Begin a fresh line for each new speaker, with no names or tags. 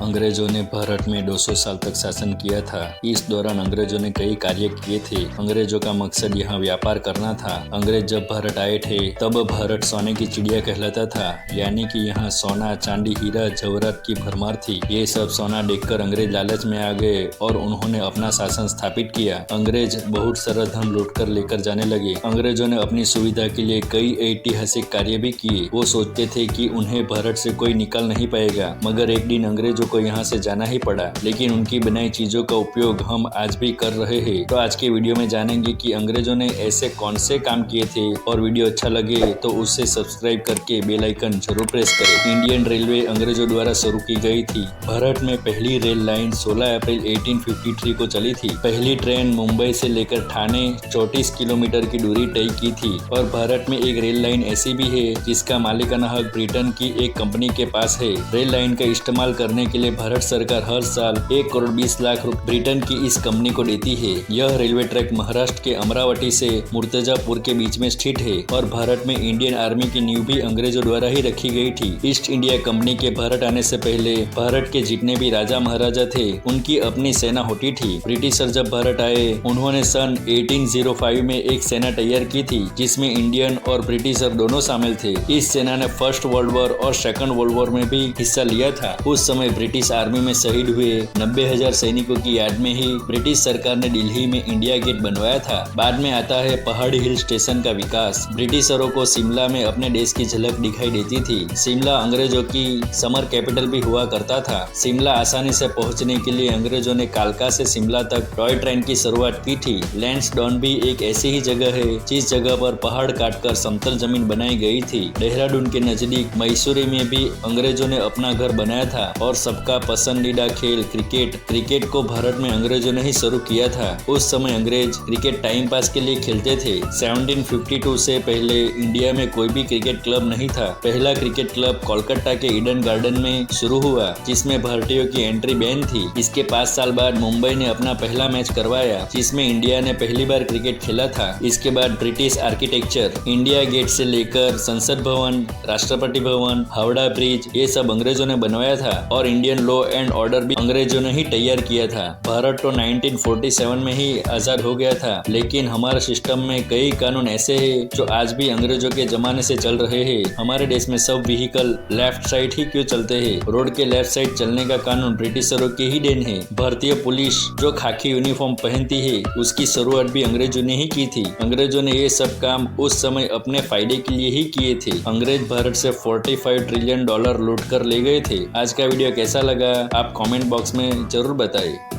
अंग्रेजों ने भारत में 200 साल तक शासन किया था। इस दौरान अंग्रेजों ने कई कार्य किए थे। अंग्रेजों का मकसद यहाँ व्यापार करना था। अंग्रेज जब भारत आए थे तब भारत सोने की चिड़िया कहलाता था, यानी कि यहाँ सोना, चांदी, हीरा जवाहरात की भरमार थी। ये सब सोना देखकर अंग्रेज लालच में आ गए और उन्होंने अपना शासन स्थापित किया। अंग्रेज बहुत सारा धन लूट कर लेकर जाने लगे। अंग्रेजों ने अपनी सुविधा के लिए कई ऐतिहासिक कार्य भी किए। वो सोचते थे कि उन्हें भारत से कोई निकाल नहीं पाएगा, मगर एक दिन अंग्रेजों को यहाँ से जाना ही पड़ा। लेकिन उनकी बनाई चीजों का उपयोग हम आज भी कर रहे हैं। तो आज के वीडियो में जानेंगे कि अंग्रेजों ने ऐसे कौन से काम किए थे। और वीडियो अच्छा लगे तो उसे सब्सक्राइब करके बेल आइकन जरूर प्रेस करें। इंडियन रेलवे अंग्रेजों द्वारा शुरू की गई थी। भारत में पहली रेल लाइन 16 अप्रैल 1853 को चली थी। पहली ट्रेन मुंबई से लेकर ठाणे 34 किलोमीटर की दूरी तय की थी। और भारत में एक रेल लाइन ऐसी भी है जिसका मालिकाना हक ब्रिटेन की एक कंपनी के पास है। रेल लाइन का इस्तेमाल करने के लिए भारत सरकार हर साल 1 करोड़ 20 लाख रुपए ब्रिटेन की इस कंपनी को देती है। यह रेलवे ट्रैक महाराष्ट्र के अमरावती से मुर्तजापुर के बीच में स्थित है। और भारत में इंडियन आर्मी की नींव भी अंग्रेजों द्वारा ही रखी गई थी। ईस्ट इंडिया कंपनी के भारत आने से पहले भारत के जितने भी राजा महाराजा थे उनकी अपनी सेना होती थी। ब्रिटिशर जब भारत आए उन्होंने सन 1805 में एक सेना तैयार की थी जिसमें इंडियन और ब्रिटिशर दोनों शामिल थे। इस सेना ने फर्स्ट वर्ल्ड वॉर और सेकंड वर्ल्ड वॉर में भी हिस्सा लिया था। उस समय ब्रिटिश आर्मी में शहीद हुए 90,000 सैनिकों की याद में ही ब्रिटिश सरकार ने दिल्ली में इंडिया गेट बनवाया था। बाद में आता है पहाड़ी हिल स्टेशन का विकास। ब्रिटिशरों को शिमला में अपने देश की झलक दिखाई देती थी। शिमला अंग्रेजों की समर कैपिटल भी हुआ करता था। शिमला आसानी से पहुंचने के लिए अंग्रेजों ने कालका से शिमला तक टॉय ट्रेन की शुरुआत की थी। लैंसडाउन भी एक ऐसी ही जगह है जिस जगह पर पहाड़ काटकर समतल जमीन बनाई गई थी। देहरादून के नजदीक मैसूरी में भी अंग्रेजों ने अपना घर बनाया था। और सबका पसंदीदा खेल क्रिकेट को भारत में अंग्रेजों ने ही शुरू किया था। उस समय अंग्रेज क्रिकेट टाइम पास के लिए खेलते थे। 1752 से पहले इंडिया में कोई भी क्रिकेट क्लब नहीं था। पहला क्रिकेट क्लब कोलकाता के ईडन गार्डन में शुरू हुआ जिसमें भारतीयों की एंट्री बैन थी। इसके 5 साल बाद मुंबई ने अपना पहला मैच करवाया जिसमें इंडिया ने पहली बार क्रिकेट खेला था। इसके बाद ब्रिटिश आर्किटेक्चर, इंडिया गेट से लेकर संसद भवन, राष्ट्रपति भवन, हावड़ा ब्रिज, ये सब अंग्रेजों ने बनवाया था। और इंडियन लॉ एंड ऑर्डर भी अंग्रेजों ने ही तैयार किया था। भारत तो 1947 में ही आजाद हो गया था, लेकिन हमारे सिस्टम में कई कानून ऐसे हैं जो आज भी अंग्रेजों के जमाने से चल रहे हैं। हमारे देश में सब व्हीकल लेफ्ट साइड ही क्यों चलते हैं? रोड के लेफ्ट साइड चलने का कानून ब्रिटिशरों की ही देन है। भारतीय पुलिस जो खाकी यूनिफॉर्म पहनती है उसकी शुरुआत भी अंग्रेजों ने ही की थी। अंग्रेजों ने ये सब काम उस समय अपने फायदे के लिए ही किए थे। अंग्रेज भारत से 45 ट्रिलियन डॉलर लूट कर ले गए थे। आज का वीडियो कैसा लगा आप कमेंट बॉक्स में जरूर बताइए।